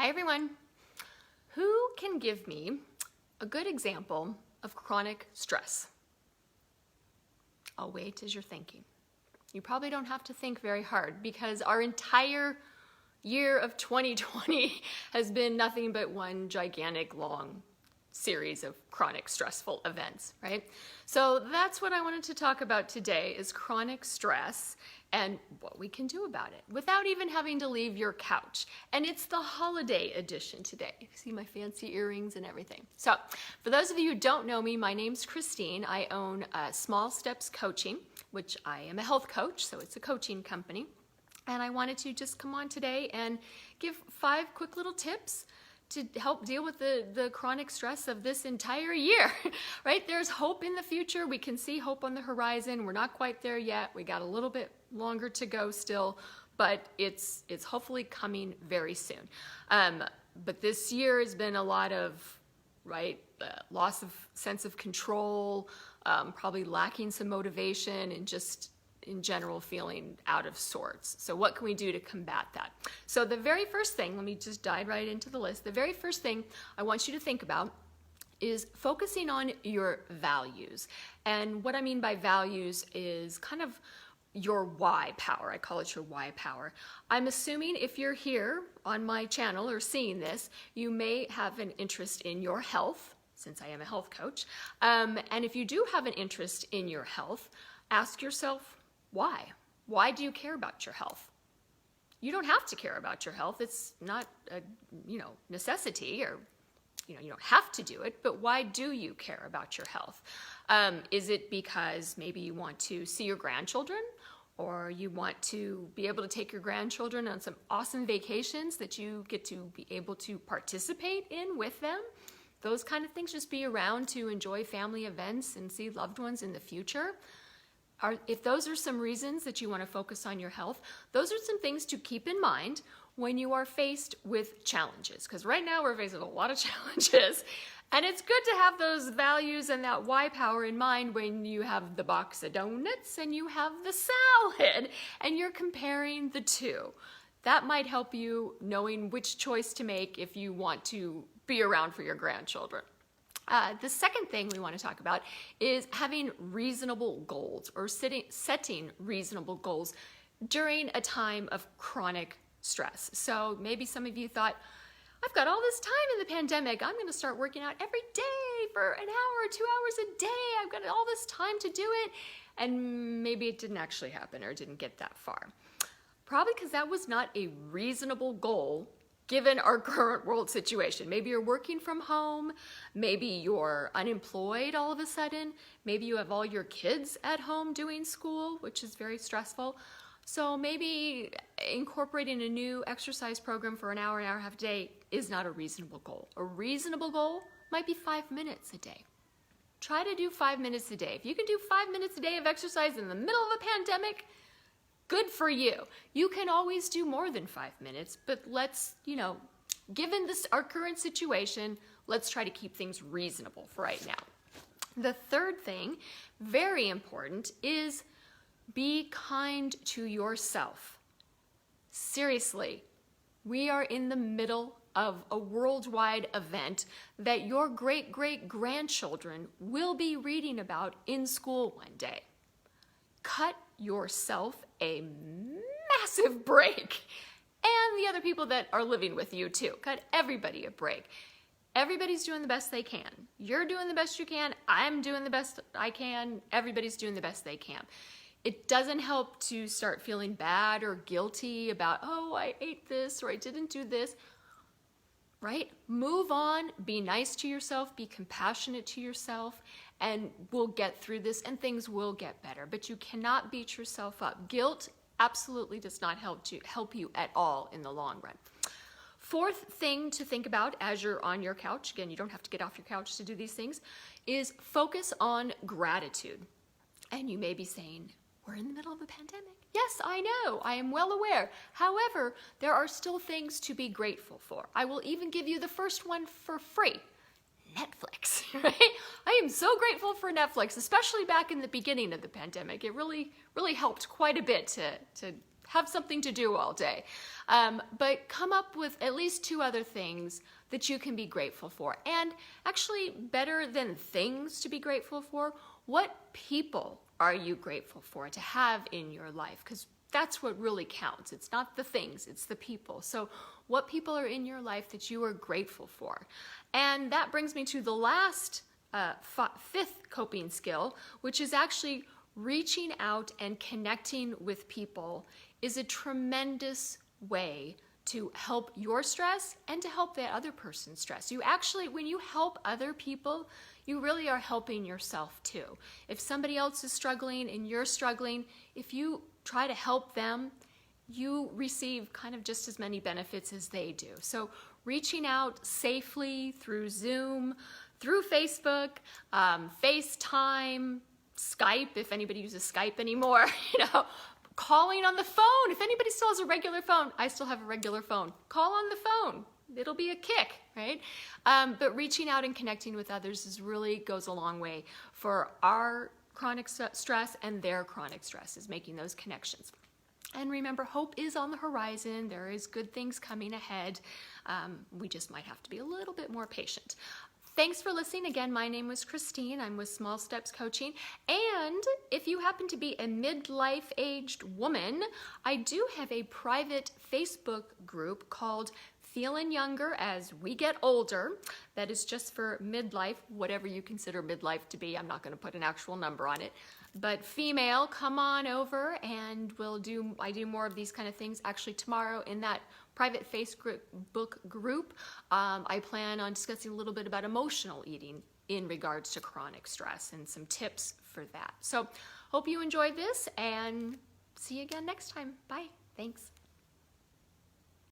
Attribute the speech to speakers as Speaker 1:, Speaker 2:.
Speaker 1: Hi everyone. Who can give me a good example of chronic stress? I'll wait as you're thinking. You probably don't have to think very hard because our entire year of 2020 has been nothing but one gigantic long series of chronic stressful events, right? So that's what I wanted to talk about today is chronic stress and what we can do about it without even having to leave your couch. And it's the holiday edition today. See my fancy earrings and everything. So for those of you who don't know me, my name's Christine. I own Small Steps Coaching, which I am a health coach, so it's a coaching company. And I wanted to just come on today and give 5 quick little tips to help deal with the chronic stress of this entire year, right? There's hope in the future. We can see hope on the horizon. We're not quite there yet. We got a little bit longer to go still, but it's hopefully coming very soon. But this year has been a lot of, right, loss of sense of control, probably lacking some motivation and just in general feeling out of sorts. So what can we do to combat that? So the very first thing, let me just dive right into the list. The very first thing I want you to think about is focusing on your values. And what I mean by values is kind of your why power. I call it your why power. I'm assuming if you're here on my channel or seeing this, you may have an interest in your health, since I am a health coach. And if you do have an interest in your health, ask yourself, why? Why do you care about your health? You don't have to care about your health. It's not a, necessity or, you don't have to do it, but why do you care about your health? Is it because maybe you want to see your grandchildren or you want to be able to take your grandchildren on some awesome vacations that you get to be able to participate in with them? Those kind of things, just be around to enjoy family events and see loved ones in the future. If those are some reasons that you want to focus on your health, those are some things to keep in mind when you are faced with challenges. Because right now we're faced with a lot of challenges. And it's good to have those values and that why power in mind when you have the box of donuts and you have the salad and you're comparing the two. That might help you knowing which choice to make if you want to be around for your grandchildren. The second thing we want to talk about is having reasonable goals or setting reasonable goals during a time of chronic stress. So maybe some of you thought, I've got all this time in the pandemic. I'm going to start working out every day for an hour or 2 hours a day. I've got all this time to do it. And maybe it didn't actually happen or didn't get that far. Probably because that was not a reasonable goal given our current world situation. Maybe you're working from home, maybe you're unemployed all of a sudden, maybe you have all your kids at home doing school, which is very stressful. So maybe incorporating a new exercise program for an hour and a half a day is not a reasonable goal. A reasonable goal might be 5 minutes a day. Try to do 5 minutes a day. If you can do 5 minutes a day of exercise in the middle of a pandemic, good for you. You can always do more than 5 minutes, but let's, given our current situation, let's try to keep things reasonable for right now. The third thing, very important, is be kind to yourself. Seriously, we are in the middle of a worldwide event that your great-great-grandchildren will be reading about in school one day. Cut yourself a massive break. And the other people that are living with you too. Cut everybody a break. Everybody's doing the best they can. You're doing the best you can. I'm doing the best I can. Everybody's doing the best they can. It doesn't help to start feeling bad or guilty about, oh, I ate this or I didn't do this. Right? Move on, be nice to yourself, be compassionate to yourself, and we'll get through this and things will get better. But you cannot beat yourself up. Guilt absolutely does not help you at all in the long run. Fourth thing to think about as you're on your couch, again, you don't have to get off your couch to do these things, is focus on gratitude. And you may be saying, we're in the middle of a pandemic. Yes, I know. I am well aware. However, there are still things to be grateful for. I will even give you the first one for free. Netflix, right? I am so grateful for Netflix, especially back in the beginning of the pandemic. It really helped quite a bit to have something to do all day. But come up with at least 2 other things that you can be grateful for. And actually, better than things to be grateful for, what people are you grateful for to have in your life? Because that's what really counts. It's not the things, it's the people. So what people are in your life that you are grateful for? And that brings me to the last 5th coping skill, which is actually reaching out and connecting with people is a tremendous way to help your stress and to help that other person's stress. You actually, when you help other people, you really are helping yourself too. If somebody else is struggling and you're struggling, if you try to help them, you receive kind of just as many benefits as they do. So reaching out safely through Zoom, through Facebook, FaceTime, Skype, if anybody uses Skype anymore, calling on the phone. If anybody still has a regular phone, I still have a regular phone. Call on the phone. It'll be a kick, right? But reaching out and connecting with others really goes a long way for our chronic stress and their chronic stress, is making those connections. And remember, hope is on the horizon. There is good things coming ahead. We just might have to be a little bit more patient. Thanks for listening. Again, my name was Christine. I'm with Small Steps Coaching. And if you happen to be a midlife aged woman, I do have a private Facebook group called Feeling Younger as We Get Older. That is just for midlife, whatever you consider midlife to be. I'm not going to put an actual number on it. But female, come on over and I do more of these kind of things. Actually, tomorrow in that private Facebook group, I plan on discussing a little bit about emotional eating in regards to chronic stress and some tips for that. So hope you enjoyed this and see you again next time. Bye. Thanks.